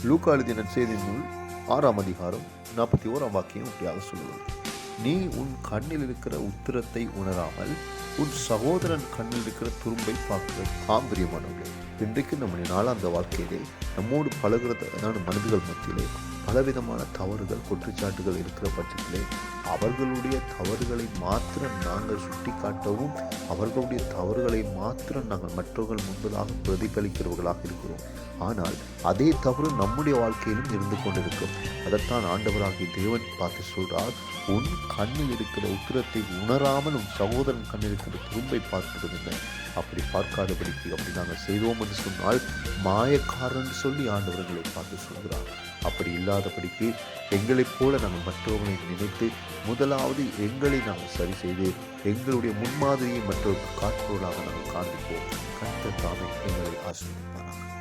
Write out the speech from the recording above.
லூக்கா எழுதிய நற்செய்தி நூல் 6ஆம் அதிகாரம் 41ஆம் வாக்கியம் இப்படியாக சொல்லுவது: நீ உன் கண்ணில் இருக்கிற உத்திரத்தை உணராமல் உன் சகோதரன் கண்ணில் இருக்கிற துரும்பை பார்க்கிற தாம்பரியமானவர்களே. இன்றைக்கு நம்முடைய நாளாந்த வாழ்க்கையிலே நம்மோடு பழகிறதான மனிதர்கள் மத்தியிலே பலவிதமான தவறுகள், குற்றச்சாட்டுகள் இருக்கிற பட்சத்திலே அவர்களுடைய தவறுகளை மாத்திரம் நாங்கள் சுட்டி காட்டவும், அவர்களுடைய தவறுகளை மாத்திரம் நாங்கள் மற்றவர்கள் முன்பதாக பிரதிபலிக்கிறவர்களாக இருக்கிறோம். ஆனால் அதே தவறு நம்முடைய வாழ்க்கையிலும் இருந்து கொண்டிருக்கும். அதைத்தான் ஆண்டவராகிய தேவன் பார்த்து சொல்றார்: உன் கண்ணில் இருக்கிற உத்திரத்தை உணராமல் உன் சகோதரன் கண்ணில் இருக்கிற துரும்பை பார்க்கிறது. அப்படி பார்க்காதபடிக்கு அப்படி நாங்கள் செய்தோம் என்று சொன்னால் மாயக்காரன் சொல்லி ஆண்டவர்களை பார்த்து சொல்கிறார். அப்படி இல்லாதபடிக்கு எங்களைப் போல நாங்கள் மற்றவர்களை நினைத்து முதலாவது எங்களை நாங்கள் சரி செய்து எங்களுடைய முன்மாதிரியை மற்றவர்களுக்கு காட்டுவதாக நாங்கள் காண்பிப்போம். கர்த்தர் தாமே எங்களை ஆசீர்வதிப்பாராக.